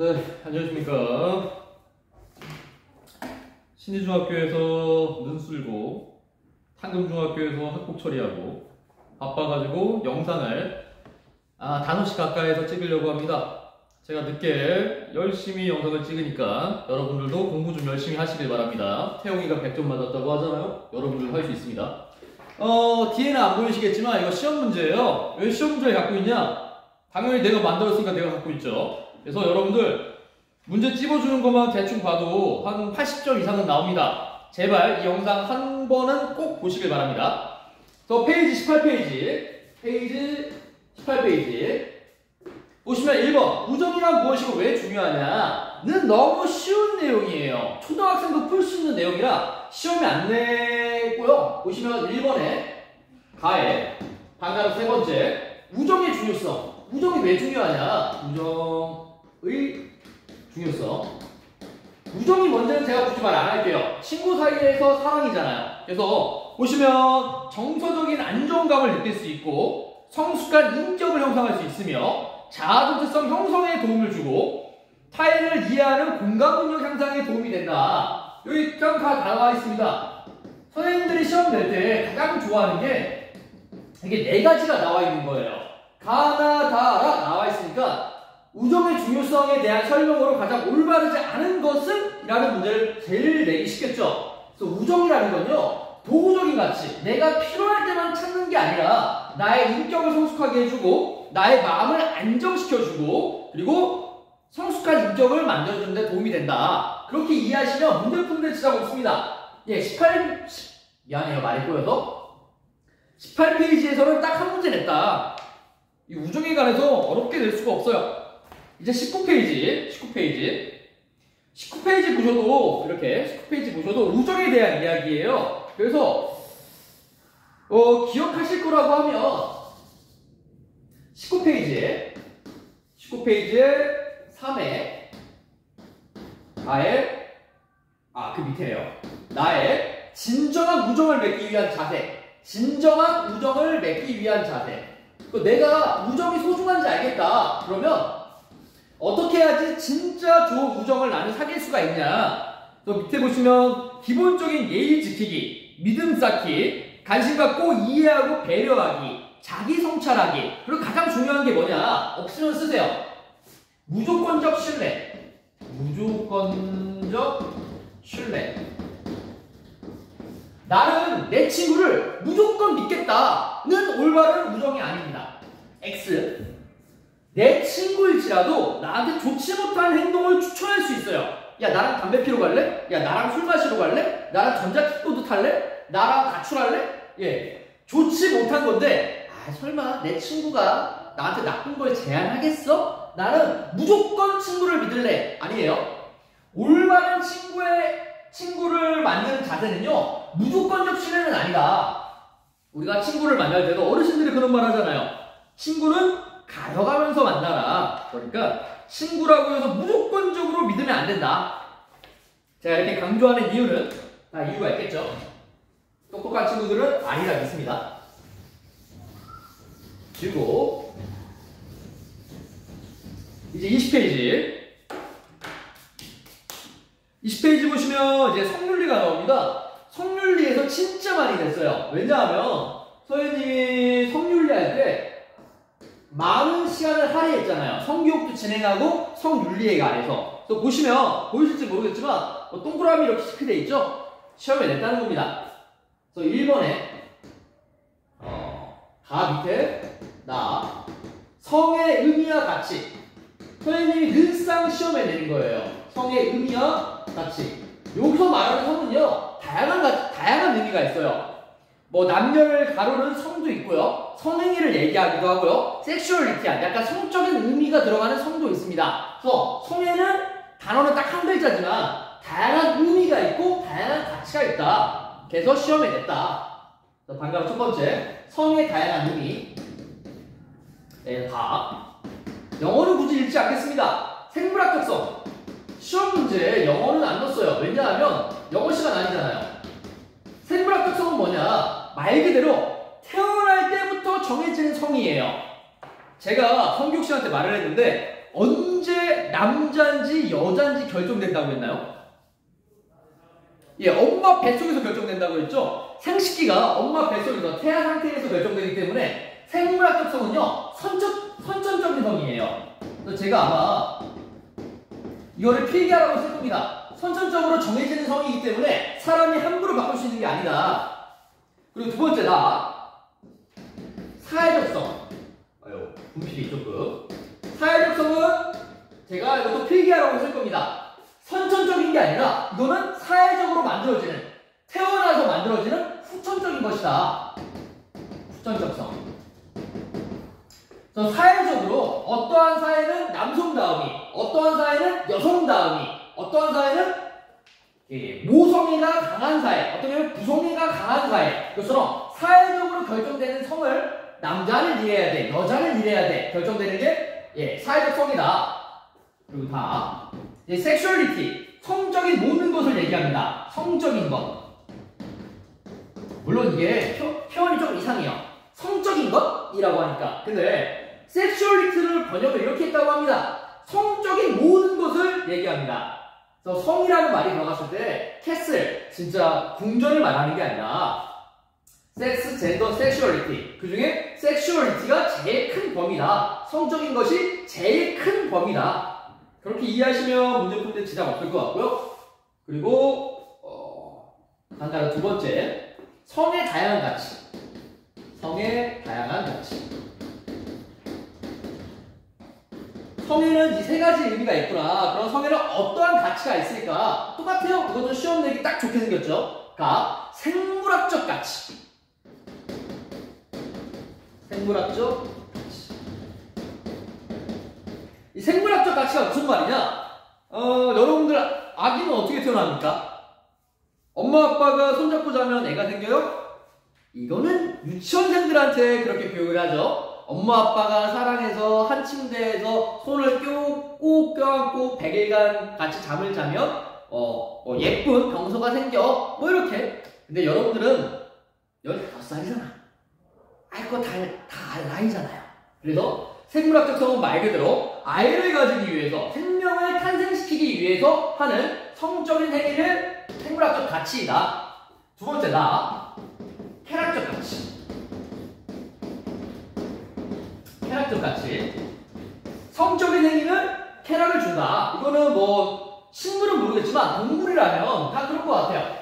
네, 안녕하십니까. 신지중학교에서 눈 쓸고 탄금중학교에서 학폭 처리하고 바빠가지고 영상을 단어씩 가까이에서 찍으려고 합니다. 제가 늦게 열심히 영상을 찍으니까 여러분들도 공부 좀 열심히 하시길 바랍니다. 태용이가 100점 맞았다고 하잖아요. 여러분들도 할 수 있습니다. 뒤에는 안 보이시겠지만 이거 시험 문제예요. 왜 시험 문제를 갖고 있냐? 당연히 내가 만들었으니까 내가 갖고 있죠. 그래서 여러분들 문제 찝어주는 것만 대충 봐도 한 80점 이상은 나옵니다. 제발 이 영상 한 번은 꼭 보시길 바랍니다. 또 페이지 18페이지 보시면 1번 우정이란 무엇이고 왜 중요하냐는 너무 쉬운 내용이에요. 초등학생도 풀 수 있는 내용이라 시험에 안 내고요. 보시면 1번에 가에 반가로 세 번째 우정의 중요성. 우정이 왜 중요하냐? 우정의 중요성. 우정이 먼저는 제가 굳이 말 안 할게요. 친구 사이에서 사랑이잖아요. 그래서 보시면 정서적인 안정감을 느낄 수 있고 성숙한 인격을 형성할 수 있으며 자아도취성 형성에 도움을 주고 타인을 이해하는 공감 능력 향상에 도움이 된다. 여기 다 나와 있습니다. 선생님들이 시험 낼 때 가장 좋아하는 게 이게 네 가지가 나와 있는 거예요. 가나 다라 나와 있으니까 우정의 중요성에 대한 설명으로 가장 올바르지 않은 것은? 라는 문제를 제일 내기 쉽겠죠. 그래서 우정이라는 건요 도구적인 가치, 내가 필요할 때만 찾는 게 아니라 나의 인격을 성숙하게 해주고 나의 마음을 안정시켜주고 그리고 성숙한 인격을 만들어주는 데 도움이 된다. 그렇게 이해하시면 문제 푸는데 지장 없습니다. 미안해요 말이 꼬여서 18페이지에서는 딱 한 문제 냈다. 이 우정에 관해서 어렵게 낼 수가 없어요. 이제 19페이지 보셔도 이렇게 19페이지 보셔도 우정에 대한 이야기예요. 그래서 기억하실 거라고 하면 19페이지에 3에 나의 그 밑에요. 나의 진정한 우정을 맺기 위한 자세. 내가 우정이 소중한지 알겠다. 그러면 어떻게 해야지 진짜 좋은 우정을 나는 사귈 수가 있냐. 또 밑에 보시면 기본적인 예의 지키기, 믿음 쌓기, 관심 갖고 이해하고 배려하기, 자기 성찰하기. 그리고 가장 중요한 게 뭐냐. 없으면 쓰세요. 무조건적 신뢰. 나는 내 친구를 무조건 믿겠다는 올바른 우정이 아닙니다. X. 내 친구일지라도 나한테 좋지 못한 행동을 추천할 수 있어요. 야 나랑 담배 피러 갈래? 야 나랑 술 마시러 갈래? 나랑 전자킥보드 탈래? 나랑 가출할래? 좋지 못한 건데 설마 내 친구가 나한테 나쁜 걸 제안하겠어? 나는 무조건 친구를 믿을래. 아니에요. 올바른 친구를 만드는 자세는요 무조건적 신뢰는 아니다. 우리가 친구를 만날 때도 어르신들이 그런 말 하잖아요. 친구는 가져가면서 만나라. 그러니까 친구라고 해서 무조건적으로 믿으면 안 된다. 제가 이렇게 강조하는 이유는 다 이유가 있겠죠. 똑똑한 친구들은 아니라 믿습니다. 그리고 이제 20페이지 보시면 이제 성윤리가 나옵니다. 성윤리에서 진짜 많이 냈어요. 왜냐하면 선생님이 성윤리 할 때 많은 시간을 할애했잖아요. 성교육도 진행하고 성윤리에 관해서. 또 보시면 보이실지 모르겠지만 동그라미 이렇게 체크되어 있죠? 시험에 냈다는 겁니다. 그래서 1번에 가 밑에 나 성의 의미와 가치. 선생님이 늘상 시험에 내는 거예요. 성의 의미와 가치. 여기서 말하는 성은요 다양한 의미가 있어요. 뭐 남녀를 가로는 성도 있고요. 성행위를 얘기하기도 하고요. 섹슈얼리티한 약간 성적인 의미가 들어가는 성도 있습니다. 그래서 성에는 단어는 딱 한 글자지만 다양한 의미가 있고 다양한 가치가 있다. 그래서 시험에 냈다. 방금 첫 번째 성의 다양한 의미. 영어는 굳이 읽지 않겠습니다. 생물학적 성. 시험 문제에 영어는 안 넣었어요. 왜냐하면 영어 시간 아니잖아요. 생물학적 성은 뭐냐? 말 그대로 태어날 때부터 정해지는 성이에요. 제가 성교육 씨한테 말을 했는데 언제 남자인지 여자인지 결정된다고 했나요? 예, 엄마 뱃속에서 결정된다고 했죠? 생식기가 엄마 뱃속에서 태아 상태에서 결정되기 때문에 생물학적 성은요, 선천적인 성이에요. 그래서 제가 아마 이거를 필기하라고 쓸 겁니다. 선천적으로 정해지는 성이기 때문에 사람이 함부로 바꿀 수 있는 게 아니다. 그리고 두 번째다. 사회적 성. 아유, 분필이 조금. 사회적 성은 제가 이것도 필기하라고 쓸 겁니다. 선천적인 게 아니라 이거는 사회적으로 만들어지는, 태어나서 만들어지는 후천적인 것이다. 후천적 성. 그래서 사회적으로 어떠한 사회는 남성다움이, 어떠한 사회는 여성다움이, 어떠한 사회는 모성애가 강한 사회, 어떤 경우는 부성애가 강한 사회, 이것처럼 사회적으로 결정되는 성을 남자는 이래야 돼, 여자는 이래야 돼 결정되는 게 사회적 성이다. 그리고 다 섹슈얼리티, 성적인 모든 것을 얘기합니다. 성적인 것. 물론 이게 표현이 좀 이상해요. 성적인 것이라고 하니까. 근데 섹슈얼리티를 번역을 이렇게 했다고 합니다. 성적인 모든 것을 얘기합니다. 그래서 성이라는 말이 들어갔을 때 캐슬, 진짜 궁전을 말하는 게 아니라 섹스, 젠더, 섹슈얼리티. 그 중에 섹슈얼리티가 제일 큰 범위다. 성적인 것이 제일 큰 범위다. 그렇게 이해하시면 문제 푸는데 지장 없을 것 같고요. 그리고 간단한 두 번째, 성의 다양한 가치. 성의 다양한 가치. 성에는 이 세 가지 의미가 있구나. 그럼 성에는 어떠한 가치가 있을까? 똑같아요. 이것도 시험 내기 딱 좋게 생겼죠. 가 생물학적 가치. 생물학적 가치. 이 생물학적 가치가 무슨 말이냐? 여러분들 아기는 어떻게 태어납니까? 엄마 아빠가 손잡고 자면 애가 생겨요? 이거는 유치원생들한테 그렇게 교육을 하죠. 엄마 아빠가 사랑해서 한 침대에서 손을 꼭 껴안고 100일간 같이 잠을 자면 예쁜 병서가 생겨. 뭐 이렇게. 근데 여러분들은 15살이잖아. 알 거 다 나이잖아요. 그래서 생물학적 성은 말 그대로 아이를 가지기 위해서, 생명을 탄생시키기 위해서 하는 성적인 행위를 생물학적 가치이다. 두 번째다. 쾌락적 가치. 쾌락적 가치. 성적인 행위는 쾌락을 준다. 이거는 뭐 식물은 모르겠지만 동물이라면 다 그럴 것 같아요.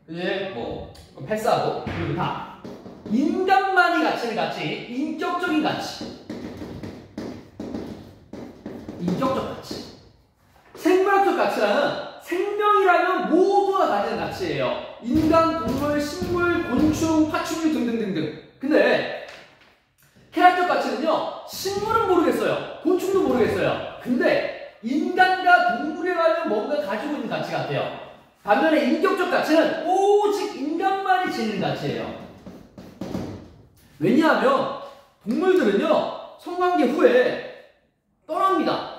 이제 뭐 패스하고. 그리고 다 인간만이 가치는 가치, 인격적인 가치. 인격적 가치. 생물학적 가치라는 생명이라면 모두가 가지는 가치예요. 인간, 동물, 식물, 곤충, 파충류 등등등등. 근데 쾌락적 가치는요, 식물은 모르겠어요. 곤충도 모르겠어요. 근데 인간과 동물이라면 뭔가 가지고 있는 가치 같아요. 반면에 인격적 가치는 오직 인간만이 지닌 가치예요. 왜냐하면 동물들은요, 성관계 후에 떠납니다.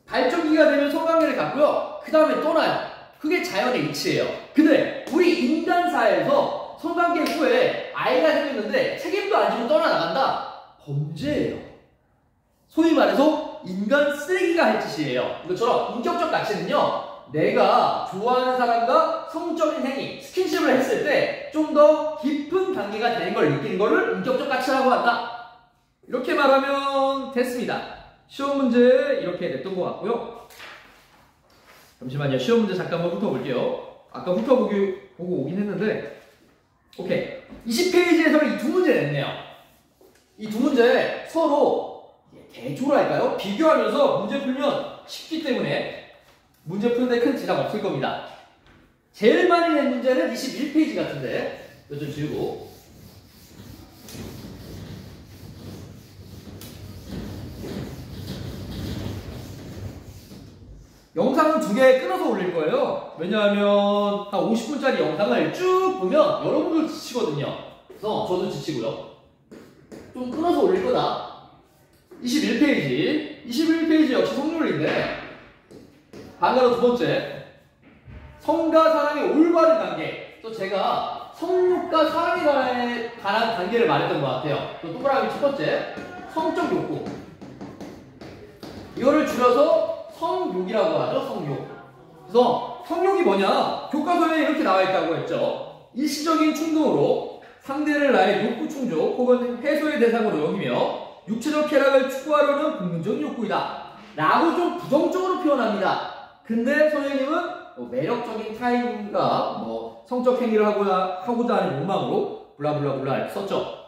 발전기가 되면 성관계를 갖고요, 그 다음에 떠나요. 그게 자연의 이치예요. 근데 우리 인간 사회에서 성관계 후에 아이가 생겼는데 책임도 안 지고 떠나나간다? 범죄예요. 소위 말해서 인간 쓰레기가 할 짓이에요. 이것처럼 인격적 가치는요, 내가 좋아하는 사람과 성적인 행위, 스킨십을 했을 때 좀 더 깊은 관계가 되는 걸 느끼는 거를 인격적 가치라고 한다. 이렇게 말하면 됐습니다. 시험 문제 이렇게 냈던 것 같고요. 잠시만요. 시험 문제 잠깐만 훑어볼게요. 아까 보고 오긴 했는데, 오케이. 20페이지에서는 이 두 문제 냈네요. 이 두 문제 서로 대조랄까요? 비교하면서 문제 풀면 쉽기 때문에 문제 푸는데 큰 지장 없을 겁니다. 제일 많이 낸 문제는 21페이지 같은데 이거 좀 지우고, 영상은 2개 끊어서 올릴 거예요. 왜냐하면 한 50분짜리 영상을 쭉 보면 여러분도 지치거든요. 그래서 저도 지치고요. 좀 끊어서 올릴 거다. 21페이지 역시 성률인데, 반가로 두 번째, 성과 사랑의 올바른 관계. 또 제가 성욕과 사랑에 관한 관계를 말했던 것 같아요. 또 동그라미 첫 번째, 성적 욕구. 이거를 줄여서 성욕이라고 하죠. 성욕. 그래서 성욕이 뭐냐? 교과서에 이렇게 나와 있다고 했죠. 일시적인 충동으로 상대를 나의 욕구 충족 혹은 해소의 대상으로 여기며 육체적 쾌락을 추구하려는 본능적인 욕구이다 라고 좀 부정적으로 표현합니다. 근데 선생님은 뭐 매력적인 타입인가 뭐 성적 행위를 하고자 하는 욕망으로 블라블라블라 이렇게 썼죠.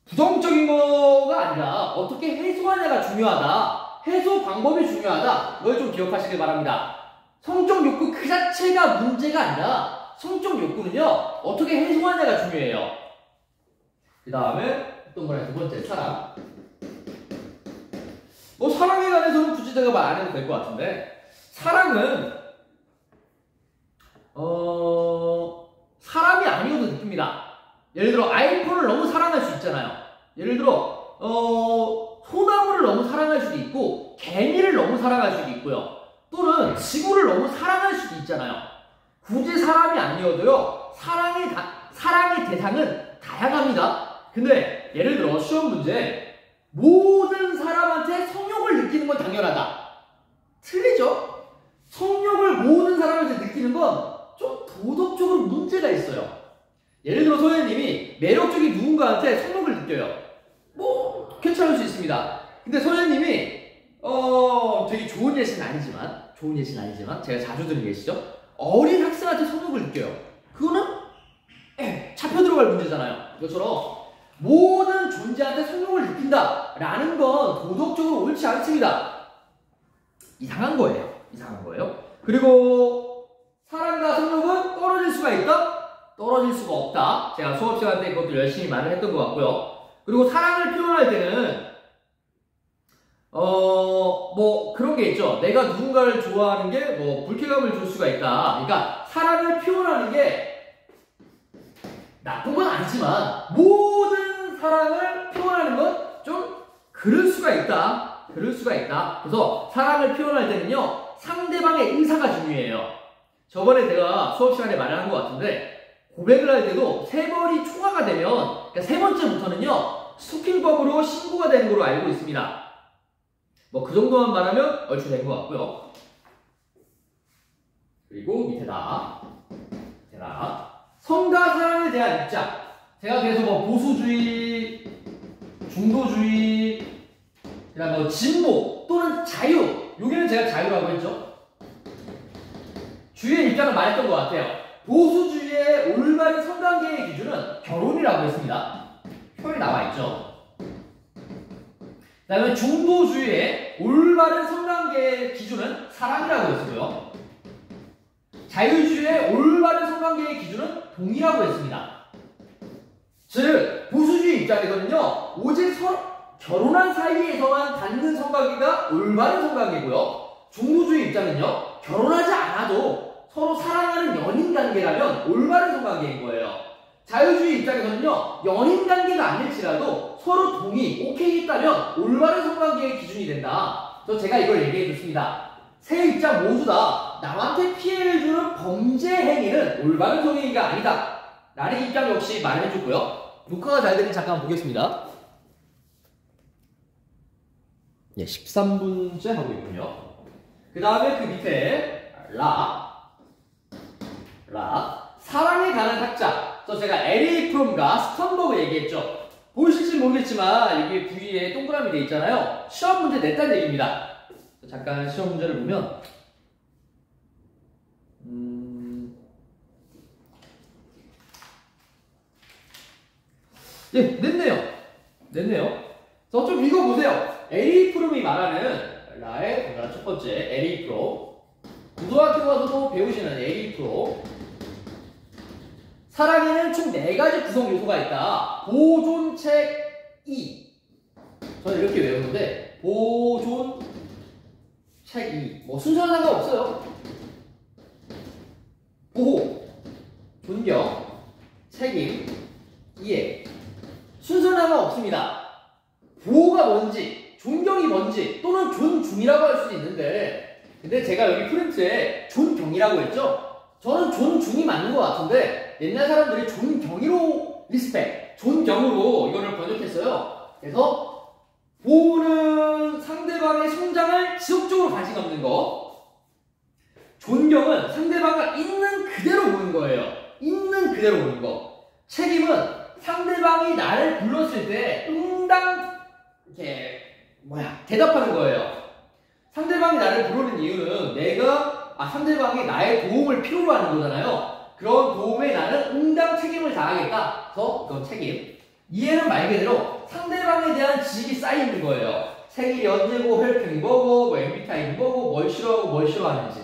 부정적인 거가 아니라 어떻게 해소하냐가 중요하다. 해소 방법이 중요하다. 이걸 좀 기억하시길 바랍니다. 성적 욕구 그 자체가 문제가 아니라 성적 욕구는요 어떻게 해소하냐가 중요해요. 그 다음에 어떤 거냐 두 번째 사랑. 뭐 사랑에 관해서는 굳이 제가 말 안 해도 될 것 같은데 사랑은 사람이 아니어도 느낍니다. 예를 들어 아이폰을 너무 사랑할 수 있잖아요. 예를 들어 소나무를 너무 사랑할 수도 있고 개미를 너무 사랑할 수도 있고요. 또는 지구를 너무 사랑할 수도 있잖아요. 굳이 사람이 아니어도요 사랑의 대상은 다양합니다. 근데 예를 들어 시험 문제 모든 사람한테 성욕을 느끼는 건 당연하다. 틀리죠? 성욕을 모든 사람한테 느끼는 건 좀 도덕적으로 문제가 있어요. 예를 들어 선생님이 매력적인 누군가한테 성욕을 느껴요. 뭐 괜찮을 수 있습니다. 근데 선생님이 되게 좋은 예시는 아니지만 제가 자주 듣는 예시죠. 어린 학생한테 성욕을 느껴요. 그거는 잡혀 들어갈 문제잖아요. 이것처럼 모든 존재한테 성욕을 느낀다 라는 건 도덕적으로 옳지 않습니다. 이상한 거예요. 그리고 사랑과 성욕은 떨어질 수가 있다? 떨어질 수가 없다. 제가 수업 시간 때 그것도 열심히 말을 했던 것 같고요. 그리고 사랑을 표현할 때는 뭐 그런 게 있죠. 내가 누군가를 좋아하는 게 뭐 불쾌감을 줄 수가 있다. 그러니까 사랑을 표현하는 게 나쁜 건 아니지만 모든 사랑을 표현하는 건 좀 그럴 수가 있다. 그래서 사랑을 표현할 때는요 상대방의 의사가 중요해요. 저번에 제가 수업 시간에 말을 한 것 같은데 고백을 할 때도 세 번이 초과가 되면 그러니까 세 번째부터는요 스토킹법으로 신고가 되는 걸로 알고 있습니다. 뭐 그 정도만 말하면 얼추 된 것 같고요. 그리고 밑에다 성과 사랑에 대한 입장. 제가 그래서 뭐 보수주의, 중도주의, 그다음 뭐 진보 또는 자유. 여기는 제가 자유라고 했죠. 주의의 입장을 말했던 것 같아요. 보수주의의 올바른 성관계의 기준은 결혼이라고 했습니다. 표현이 나와있죠. 그 다음에 중도주의의 올바른 성관계의 기준은 사랑이라고 했고요. 자유주의의 올바른 성관계의 기준은 동의라고 했습니다. 즉 보수주의 입장에서는요 오직 결혼한 사이에서만 갖는 성관계가 올바른 성관계고요. 중도주의 입장은요 결혼하지 않아도 서로 사랑하는 연인 관계라면 올바른 성관계인 거예요. 자유주의 입장에서는요 연인 관계가 아닐지라도 서로 동의, 오케이 했다면 올바른 성관계의 기준이 된다. 그래서 제가 이걸 얘기해 줬습니다. 세 입장 모두 다 남한테 피해를 주는 범죄 행위는 올바른 성행위가 아니다 라는 입장 역시 말해 줬고요. 녹화가 잘 되니 잠깐 보겠습니다. 13분째 하고 있군요. 그 다음에 그 밑에 사랑에 관한 학자. 그래서 제가 에리 프롬과 스턴버그 얘기했죠. 보이실지 모르겠지만 여기 V에 동그라미 돼 있잖아요. 시험 문제 냈다는 얘기입니다. 잠깐 시험 문제를 보면 냈네요. 그래서 좀 읽어보세요. 에리 프롬이 말하는 라의 첫 번째 에리 프롬. 고등학교 가서도 배우시는 에리 프롬. 사랑에는 총 4가지 구성 요소가 있다. 보존책 2. 저는 이렇게 외우는데 보존책 2. 뭐 순서는 상관없어요. 보호, 존경, 책임, 이해. 순서는 상관없습니다. 보호가 뭔지, 존경이 뭔지, 또는 존중이라고 할 수도 있는데, 근데 제가 여기 프린트에 존경이라고 했죠? 저는 존중이 맞는 것 같은데, 옛날 사람들이 존경이로 존경으로 이거를 번역했어요. 그래서, 보호는 상대 상대방의 성장을 지속적으로 관심 없는 거. 존경은 상대방을 있는 그대로 보는 거예요. 있는 그대로 보는 거. 책임은 상대방이 나를 불렀을 때 응당 이렇게 대답하는 거예요. 상대방이 나를 부르는 이유는 상대방이 나의 도움을 필요로 하는 거잖아요. 그런 도움에 나는 응당 책임을 다하겠다. 그래서 이건 책임. 이해는 말 그대로 상대방에 대한 지식이 쌓이는 거예요. 생일이 언제고, 혈평이 뭐고, MBTI는 뭐고, 뭘 싫어하고 뭘 싫어하는지.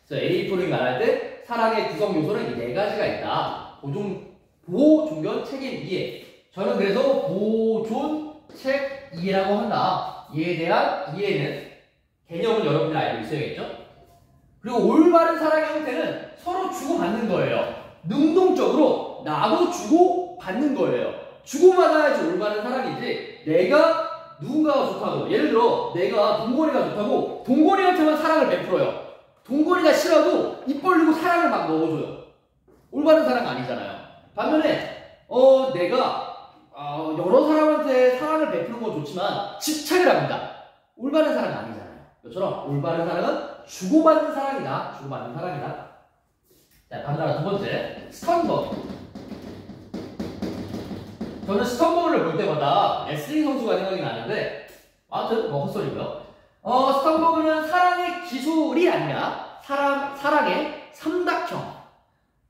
그래서 A 프로그램이 말할 때 사랑의 구성 요소는 이 네 가지가 있다. 보호, 존경, 책임, 이해. 저는 그래서 보존, 책, 이해라고 한다. 이에 대한 이해는 개념은 여러분들 알고 있어야겠죠? 그리고 올바른 사랑의 형태는 서로 주고받는 거예요. 능동적으로 나도 주고받는 거예요. 주고받아야지 올바른 사랑이지. 내가 누군가가 좋다고, 예를 들어 내가 동건이가 좋다고 동건이한테만 사랑을 베풀어요. 동건이가 싫어도 입 벌리고 사랑을 막 넣어줘요. 올바른 사랑 아니잖아요. 반면에 내가 여러 사람한테 사랑을 베푸는 건 좋지만 집착을 합니다. 올바른 사랑은 아니잖아요. 이처럼 올바른 사랑은 주고받는 사랑이다. 주고받는 사랑이다. 자, 다음 두 번째, 스턴버그. 저는 스턴버그를 볼 때마다 레슬링 선수가 생각이 나는데, 아무튼 헛소리고요. 스턴버그는 사랑의 기술이 아니라 사랑의 삼각형.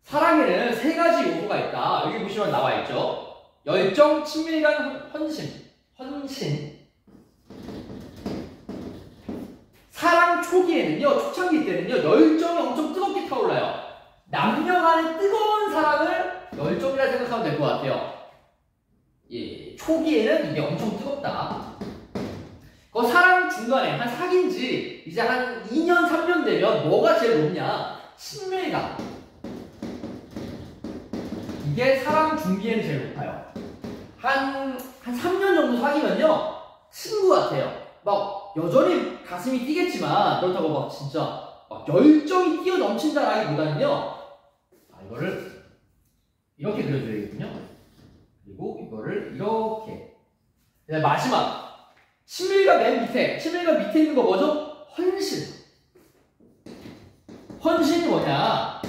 사랑에는 세 가지 요소가 있다. 여기 보시면 나와 있죠. 열정, 친밀감, 헌신. 사랑 초기에는요, 초창기 때는요, 열정이 엄청 뜨겁게 타올라요. 남녀 간의 뜨거운 사랑을 열정이라 생각하면 될 것 같아요. 예, 초기에는 이게 엄청 뜨겁다. 그 사랑 중간에 한 사귄 지 이제 한 2년, 3년 되면 뭐가 제일 높냐? 친밀감. 이게 사랑 중기에는 제일 높아요. 한 3년 정도 사귀면요, 친구 같아요. 막 여전히 가슴이 뛰겠지만 그렇다고 막 진짜 막 열정이 뛰어넘친다라기보다는요, 이거를 이렇게 그려줘야겠군요. 그리고 이거를 이렇게. 마지막 친밀감 맨 밑에, 친밀감 밑에 있는 거 뭐죠? 헌신. 헌신이 뭐냐?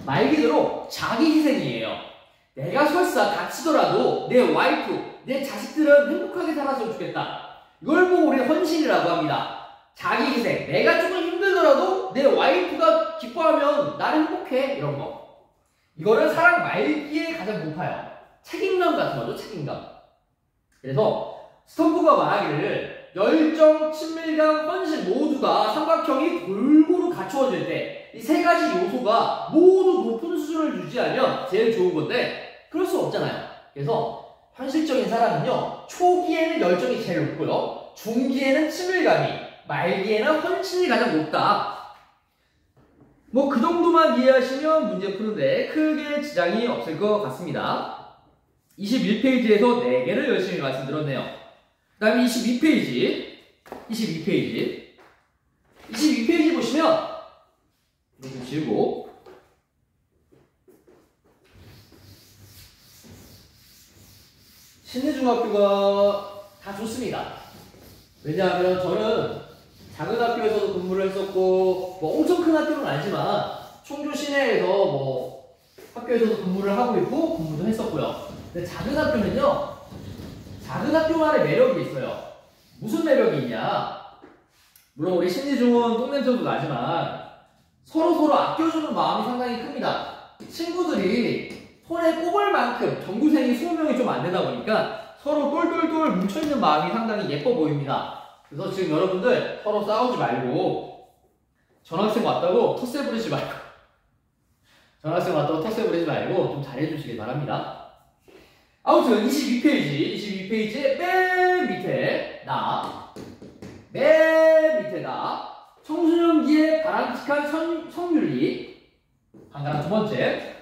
말 그대로 자기 희생이에요. 내가 설사 다치더라도 내 와이프, 내 자식들은 행복하게 살았으면 좋겠다. 이걸 보고 우리는 헌신이라고 합니다. 자기 희생. 내가 조금 힘들더라도 내 와이프가 기뻐하면 나는 행복해. 이런 거. 이거는 사랑 말기에 가장 높아요. 책임감 같은 거죠. 책임감. 그래서 스턴버그가 말하기를 열정, 친밀감, 헌신 모두가 삼각형이 골고루 갖추어질 때 이 세 가지 요소가 모두 높은 수준을 유지하면 제일 좋은 건데 그럴 수 없잖아요. 그래서 현실적인 사랑은요, 초기에는 열정이 제일 높고요, 중기에는 친밀감이, 말기에는 헌신이 가장 높다. 뭐 그 정도만 이해하시면 문제 푸는데 크게 지장이 없을 것 같습니다. 21페이지에서 4개를 열심히 말씀드렸네요. 그 다음에 22페이지 보시면 좀 지우고, 신내중학교가 다 좋습니다. 왜냐하면 저는 작은 학교에서도 근무를 했었고, 뭐 엄청 큰 학교는 아니지만 청주 시내에서 뭐 학교에서도 근무를 하고 있고 근무도 했었고요. 근데 작은 학교는요, 작은 학교만의 매력이 있어요. 무슨 매력이 있냐? 물론 우리 신리중은 똥냄새도 나지만 서로 아껴주는 마음이 상당히 큽니다. 친구들이 손에 꼽을 만큼 전교생이 20명이 좀 안 되다 보니까 서로 똘똘똘 뭉쳐있는 마음이 상당히 예뻐 보입니다. 그래서 지금 여러분들 서로 싸우지 말고, 전학생 왔다고 텃세 부리지 말고 좀 잘해주시길 바랍니다. 아무튼 22페이지의 맨 밑에 청소년기의 바람직한 성윤리. 한가람 두 번째,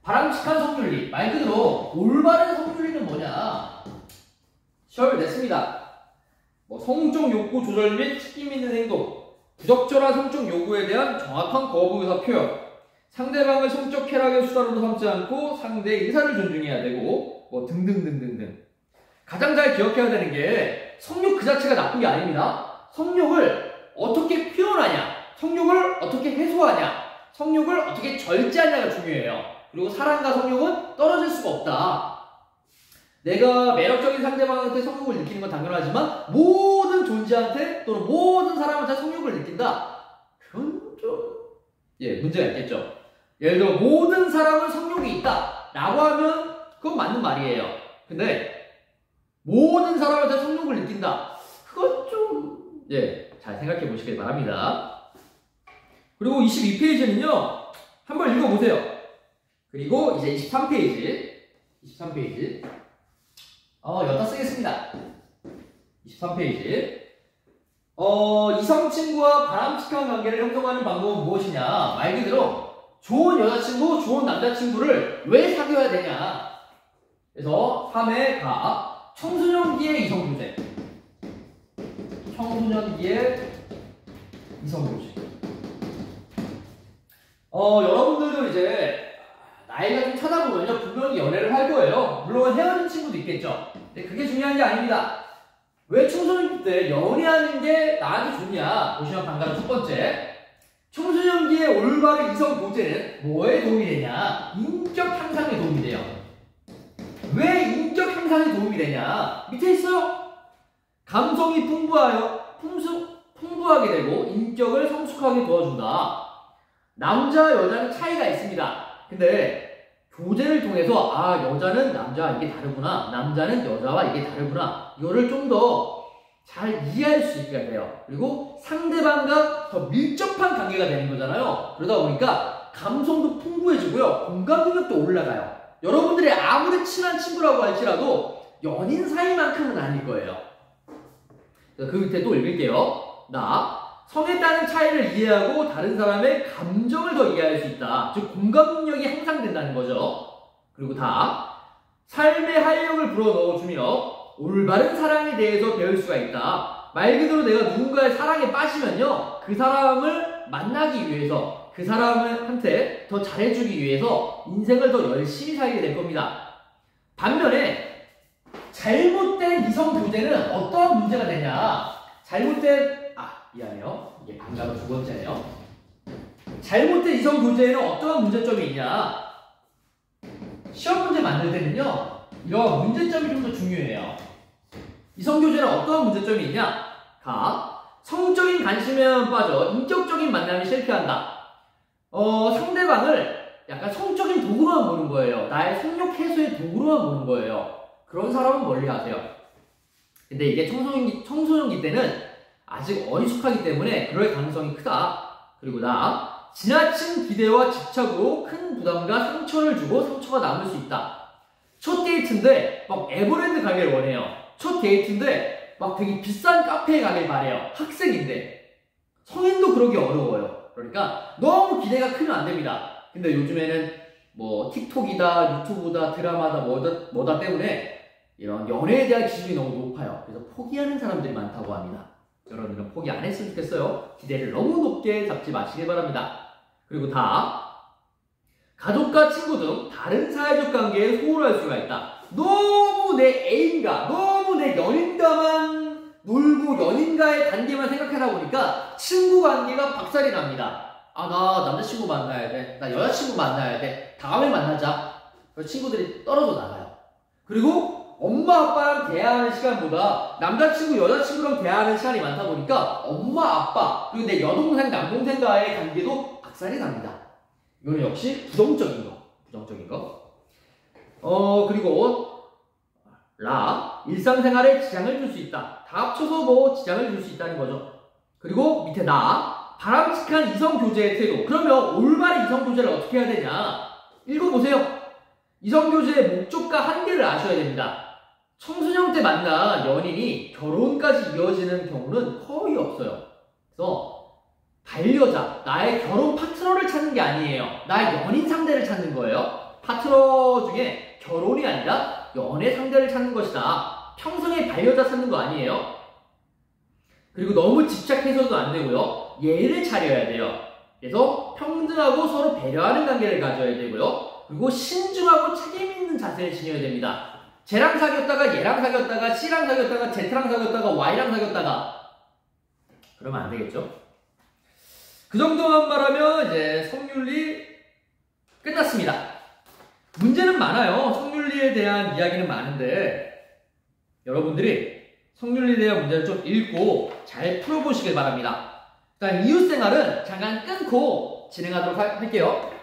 바람직한 성윤리. 말 그대로 올바른 성윤리는 뭐냐? 시험을 냈습니다. 뭐 성적 욕구 조절 및 책임 있는 행동, 부적절한 성적 요구에 대한 정확한 거부 의사 표현, 상대방을 성적 쾌락의 수단으로 삼지 않고 상대의 의사를 존중해야 되고, 뭐 등등등등등. 가장 잘 기억해야 되는 게 성욕 그 자체가 나쁜 게 아닙니다. 성욕을 어떻게 표현하냐, 성욕을 어떻게 해소하냐, 성욕을 어떻게 절제하냐가 중요해요. 그리고 사랑과 성욕은 떨어질 수가 없다. 내가 매력적인 상대방한테 성욕을 느끼는 건 당연하지만 모든 존재한테 또는 모든 사람한테 성욕을 느낀다. 그건 좀 문제가 있겠죠. 예를 들어 모든 사람은 성욕이 있다 라고 하면 그건 맞는 말이에요. 근데 모든 사람한테 성욕을 느낀다, 그건 좀 잘 생각해 보시길 바랍니다. 그리고 22페이지는요 한번 읽어보세요. 그리고 이제 23페이지 여기다 쓰겠습니다. 23페이지 이성 친구와 바람직한 관계를 형성하는 방법은 무엇이냐. 말 그대로 좋은 여자친구, 좋은 남자친구를 왜 사귀어야 되냐. 그래서 3회 가 청소년기의 이성교제. 청소년기의 이성교제. 여러분들도 이제 나이가 좀 차다 보면요 분명히 연애를 할 거예요. 물론 헤어진 친구도 있겠죠. 근데 그게 중요한 게 아닙니다. 왜 청소년기 때 연애하는 게 나한테 좋냐 보시면 방금 첫 번째, 청소년기의 올바른 이성 교제는 뭐에 도움이 되냐? 인격 향상에 도움이 돼요. 왜 인격 향상에 도움이 되냐? 밑에 있어요. 감성이 풍부하게 되고 인격을 성숙하게 도와준다. 남자 여자는 차이가 있습니다. 근데 교제를 통해서 여자는 남자와 이게 다르구나, 남자는 여자와 이게 다르구나, 이거를 좀 더 잘 이해할 수 있게 돼요. 그리고 상대방과 더 밀접한 관계가 되는 거잖아요. 그러다 보니까 감성도 풍부해지고요, 공감 능력도 올라가요. 여러분들이 아무리 친한 친구라고 할지라도 연인 사이만큼은 아닐 거예요. 그 밑에 또 읽을게요. 성에 따른 차이를 이해하고 다른 사람의 감정을 더 이해할 수 있다. 즉 공감 능력이 향상된다는 거죠. 그리고 삶의 활력을 불어넣어주며 올바른 사랑에 대해서 배울 수가 있다. 말 그대로 내가 누군가의 사랑에 빠지면요 그 사람을 만나기 위해서, 그 사람한테 더 잘해주기 위해서 인생을 더 열심히 살게 될 겁니다. 반면에 잘못된 이성 교제는 어떠한 문제가 되냐. 미안해요. 이게 방금 두 번째네요. 잘못된 이성 교제에는 어떠한 문제점이 있냐. 시험 문제 만들 때는요 이런 문제점이 좀 더 중요해요. 이성 교제는 어떠한 문제점이 있냐. 성적인 관심에만 빠져 인격적인 만남이 실패한다. 상대방을 약간 성적인 도구로만 보는 거예요. 나의 성욕 해소의 도구로만 보는 거예요. 그런 사람은 멀리 하세요. 근데 이게 청소년기 때는 아직 어리숙하기 때문에 그럴 가능성이 크다. 그리고 지나친 기대와 집착으로 큰 부담과 상처를 주고 상처가 남을 수 있다. 첫 데이트인데 막 에버랜드 가길 원해요. 첫 데이트인데 막 되게 비싼 카페에 가길 바래요. 학생인데. 성인도 그러기 어려워요. 그러니까 너무 기대가 크면 안 됩니다. 근데 요즘에는 뭐 틱톡이다, 유튜브다, 드라마다 뭐다 때문에 이런 연애에 대한 기준이 너무 높아요. 그래서 포기하는 사람들이 많다고 합니다. 여러분들은 포기 안 했으면 좋겠어요. 기대를 너무 높게 잡지 마시길 바랍니다. 그리고 가족과 친구 등 다른 사회적 관계에 소홀할 수가 있다. 너무 내 애인과 너무 내 연인과만 놀고 연인과의 관계만 생각하다 보니까 친구 관계가 박살이 납니다. 나 남자친구 만나야 돼, 나 여자친구 만나야 돼, 다음에 만나자. 그래서 친구들이 떨어져 나가요. 그리고 엄마 아빠랑 대화하는 시간보다 남자친구 여자친구랑 대화하는 시간이 많다 보니까 엄마 아빠 그리고 내 여동생 남동생과의 관계도 박살이 납니다. 이거는 역시 부정적인 거. 그리고 일상생활에 지장을 줄 수 있다. 다 합쳐서 지장을 줄 수 있다는 거죠. 그리고 밑에 바람직한 이성교제의 태도. 그러면 올바른 이성교제를 어떻게 해야 되냐. 읽어보세요. 이성교제의 목적과 한계를 아셔야 됩니다. 청소년 때 만난 연인이 결혼까지 이어지는 경우는 거의 없어요. 그래서 반려자, 나의 결혼 파트너를 찾는 게 아니에요. 나의 연인 상대를 찾는 거예요. 파트너 중에 결혼이 아니라 연애 상대를 찾는 것이다. 평생의 반려자 찾는 거 아니에요. 그리고 너무 집착해서도 안 되고요. 예의를 차려야 돼요. 그래서 평등하고 서로 배려하는 관계를 가져야 되고요. 그리고 신중하고 책임 있는 자세를 지녀야 됩니다. 쟤랑 사귀었다가 얘랑 사귀었다가 C랑 사귀었다가 Z랑 사귀었다가 Y랑 사귀었다가 그러면 안 되겠죠? 그 정도만 말하면 이제 성윤리 끝났습니다. 문제는 많아요. 성윤리에 대한 이야기는 많은데 여러분들이 성윤리에 대한 문제를 좀 읽고 잘 풀어보시길 바랍니다. 일단 이웃생활은 잠깐 끊고 진행하도록 할게요.